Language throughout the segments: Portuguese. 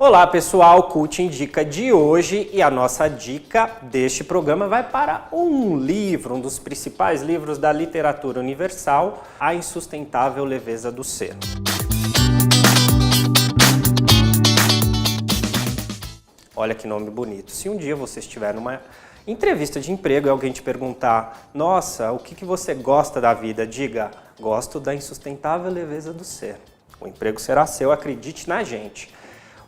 Olá pessoal, Cult Indica de hoje e a nossa dica deste programa vai para um livro, um dos principais livros da literatura universal, A Insustentável Leveza do Ser. Olha que nome bonito. Se um dia você estiver numa entrevista de emprego e alguém te perguntar: nossa, o que você gosta da vida? Diga: gosto da insustentável leveza do ser. O emprego será seu, acredite na gente.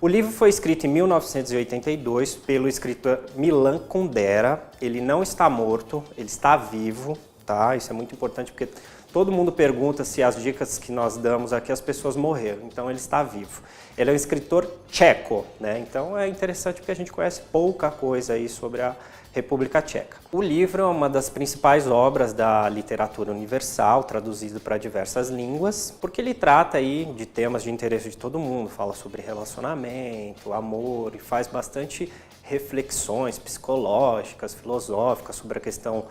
O livro foi escrito em 1982 pelo escritor Milan Kundera. Ele não está morto, ele está vivo, tá? Isso é muito importante porque todo mundo pergunta se as dicas que nós damos aqui as pessoas morreram. Então ele está vivo. Ele é um escritor tcheco, né? Então é interessante porque a gente conhece pouca coisa aí sobre a República Tcheca. O livro é uma das principais obras da literatura universal, traduzido para diversas línguas, porque ele trata aí de temas de interesse de todo mundo, fala sobre relacionamento, amor e faz bastante reflexões psicológicas, filosóficas sobre a questão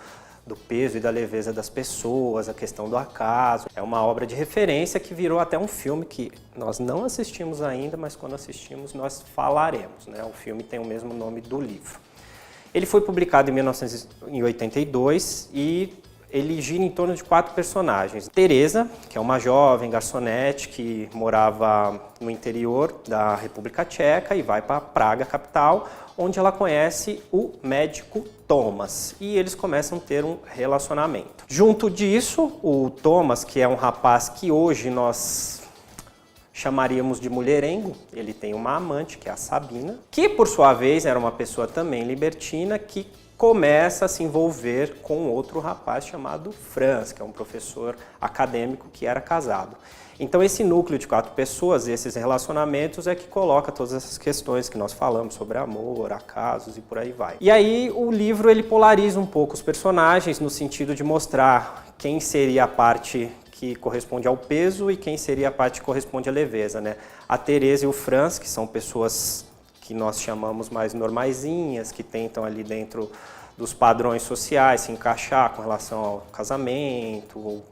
do peso e da leveza das pessoas, a questão do acaso. É uma obra de referência que virou até um filme que nós não assistimos ainda, mas quando assistimos nós falaremos, né? O filme tem o mesmo nome do livro. Ele foi publicado em 1982 e ele gira em torno de 4 personagens. Teresa, que é uma jovem garçonete que morava no interior da República Tcheca e vai para Praga, capital, onde ela conhece o médico Thomas e eles começam a ter um relacionamento. Junto disso, o Thomas, que é um rapaz que hoje nós chamaríamos de mulherengo, ele tem uma amante, que é a Sabina, que por sua vez era uma pessoa também libertina, que começa a se envolver com outro rapaz chamado Franz, que é um professor acadêmico que era casado. Então esse núcleo de 4 pessoas, esses relacionamentos é que coloca todas essas questões que nós falamos sobre amor, acasos e por aí vai. E aí o livro ele polariza um pouco os personagens no sentido de mostrar quem seria a parte que corresponde ao peso e quem seria a parte que corresponde à leveza, né? A Teresa e o Franz, que são pessoas que nós chamamos mais normaizinhas, que tentam ali dentro dos padrões sociais se encaixar com relação ao casamento, ou,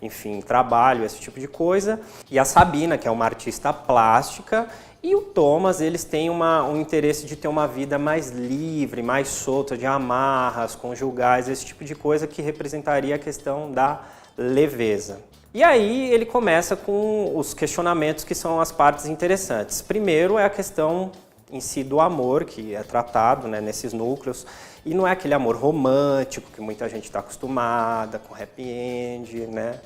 enfim, trabalho, esse tipo de coisa. E a Sabina, que é uma artista plástica, e o Thomas, eles têm um interesse de ter uma vida mais livre, mais solta, de amarras, conjugais, esse tipo de coisa que representaria a questão da leveza. E aí ele começa com os questionamentos que são as partes interessantes. Primeiro é a questão em si do amor, que é tratado, né, nesses núcleos, e não é aquele amor romântico que muita gente está acostumada, com happy end, né,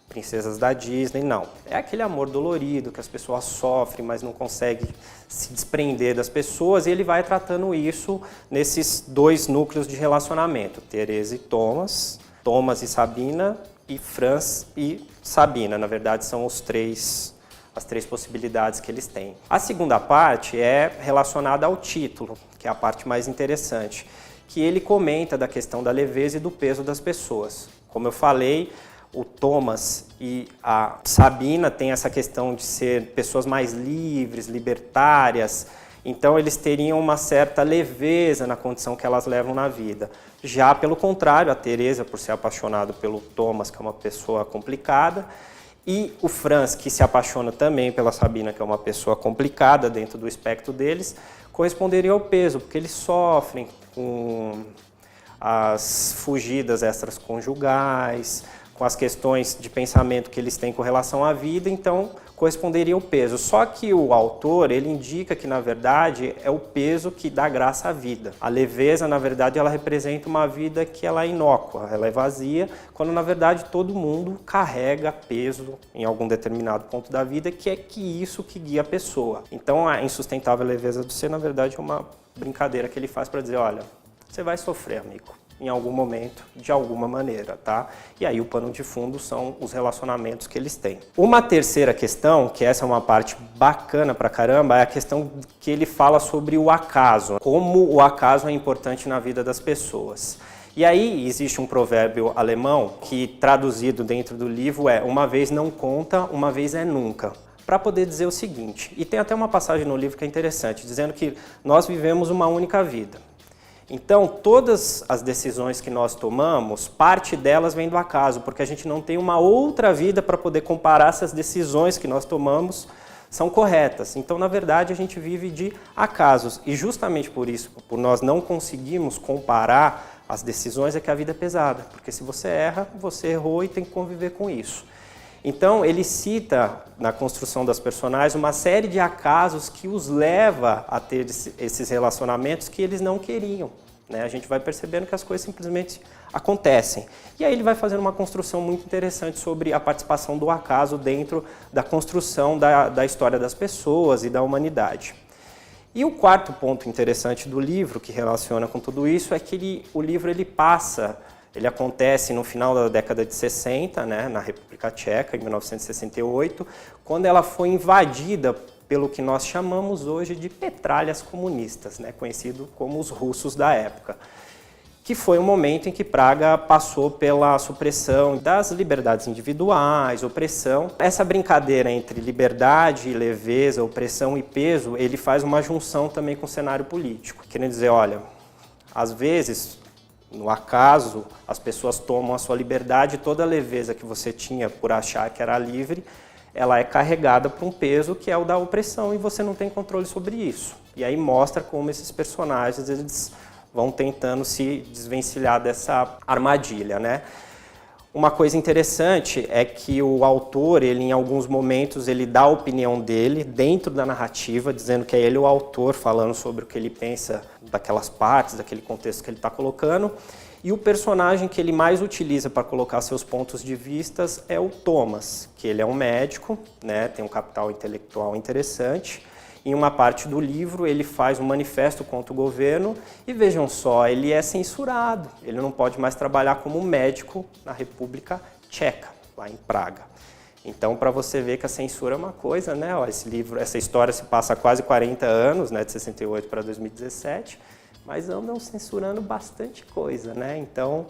princesas da Disney, não. É aquele amor dolorido que as pessoas sofrem, mas não conseguem se desprender das pessoas, e ele vai tratando isso nesses 2 núcleos de relacionamento, Teresa e Thomas, Thomas e Sabina, e Franz e Sabina, na verdade são as 3 possibilidades que eles têm. A segunda parte é relacionada ao título, que é a parte mais interessante, que ele comenta da questão da leveza e do peso das pessoas. Como eu falei, o Thomas e a Sabina têm essa questão de ser pessoas mais livres, libertárias, então eles teriam uma certa leveza na condição que elas levam na vida. Já pelo contrário, a Teresa, por ser apaixonada pelo Thomas, que é uma pessoa complicada, e o Franz, que se apaixona também pela Sabina, que é uma pessoa complicada dentro do espectro deles, corresponderia ao peso, porque eles sofrem com as fugidas extraconjugais, com as questões de pensamento que eles têm com relação à vida, então corresponderia ao peso. Só que o autor, ele indica que, na verdade, é o peso que dá graça à vida. A leveza, na verdade, ela representa uma vida que ela é inócua, ela é vazia, quando, na verdade, todo mundo carrega peso em algum determinado ponto da vida, que é isso que guia a pessoa. Então, a insustentável leveza do ser, na verdade, é uma brincadeira que ele faz para dizer, olha, você vai sofrer, amigo, em algum momento, de alguma maneira, tá? E aí o pano de fundo são os relacionamentos que eles têm. Uma terceira questão, que essa é uma parte bacana pra caramba, é a questão que ele fala sobre o acaso, como o acaso é importante na vida das pessoas. E aí existe um provérbio alemão que, traduzido dentro do livro, é uma vez não conta, uma vez é nunca. Para poder dizer o seguinte, e tem até uma passagem no livro que é interessante, dizendo que nós vivemos uma única vida. Então, todas as decisões que nós tomamos, parte delas vem do acaso, porque a gente não tem uma outra vida para poder comparar essas decisões que nós tomamos são corretas. Então, na verdade, a gente vive de acasos. E justamente por isso, por nós não conseguirmos comparar as decisões, é que a vida é pesada. Porque se você erra, você errou e tem que conviver com isso. Então, ele cita, na construção das personagens, uma série de acasos que os leva a ter esses relacionamentos que eles não queriam. Né? A gente vai percebendo que as coisas simplesmente acontecem. E aí ele vai fazendo uma construção muito interessante sobre a participação do acaso dentro da construção da história das pessoas e da humanidade. E o quarto ponto interessante do livro, que relaciona com tudo isso, é que o livro ele acontece no final da década de 60, né, na República Tcheca, em 1968, quando ela foi invadida pelo que nós chamamos hoje de petralhas comunistas, né, conhecido como os russos da época, que foi um momento em que Praga passou pela supressão das liberdades individuais, opressão. Essa brincadeira entre liberdade e leveza, opressão e peso, ele faz uma junção também com o cenário político, querendo dizer, olha, às vezes, no acaso, as pessoas tomam a sua liberdade e toda a leveza que você tinha por achar que era livre, ela é carregada por um peso que é o da opressão e você não tem controle sobre isso. E aí mostra como esses personagens eles vão tentando se desvencilhar dessa armadilha, né? Uma coisa interessante é que o autor, ele em alguns momentos, ele dá a opinião dele dentro da narrativa, dizendo que é ele o autor falando sobre o que ele pensa daquelas partes, daquele contexto que ele está colocando. E o personagem que ele mais utiliza para colocar seus pontos de vista é o Thomas, que ele é um médico, né, tem um capital intelectual interessante. Em uma parte do livro ele faz um manifesto contra o governo e vejam só, ele é censurado, ele não pode mais trabalhar como médico na República Tcheca, lá em Praga. Então, para você ver que a censura é uma coisa, né? Ó, essa história se passa há quase 40 anos, né, de 68 para 2017, mas andam censurando bastante coisa, né? Então,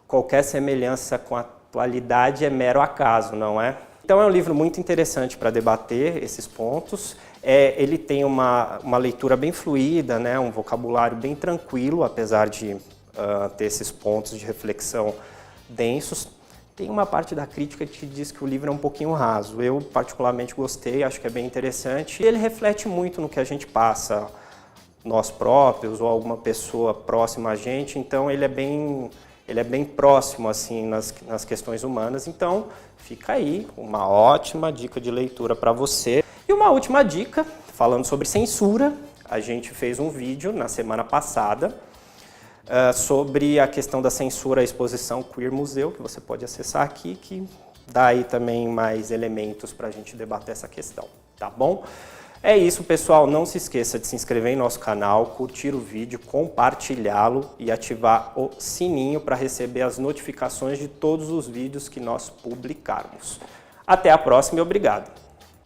qualquer semelhança com a atualidade é mero acaso, não é? Então, é um livro muito interessante para debater esses pontos. Ele tem uma leitura bem fluida, né? Um vocabulário bem tranquilo, apesar de ter esses pontos de reflexão densos. Tem uma parte da crítica que diz que o livro é um pouquinho raso. Eu, particularmente, gostei, acho que é bem interessante. E ele reflete muito no que a gente passa, nós próprios ou alguma pessoa próxima a gente, então ele é bem próximo assim nas questões humanas. Então fica aí uma ótima dica de leitura para você. E uma última dica, falando sobre censura, a gente fez um vídeo na semana passada sobre a questão da censura à exposição Queer Museu, que você pode acessar aqui, que dá aí também mais elementos para a gente debater essa questão, tá bom? É isso, pessoal. Não se esqueça de se inscrever em nosso canal, curtir o vídeo, compartilhá-lo e ativar o sininho para receber as notificações de todos os vídeos que nós publicarmos. Até a próxima e obrigado!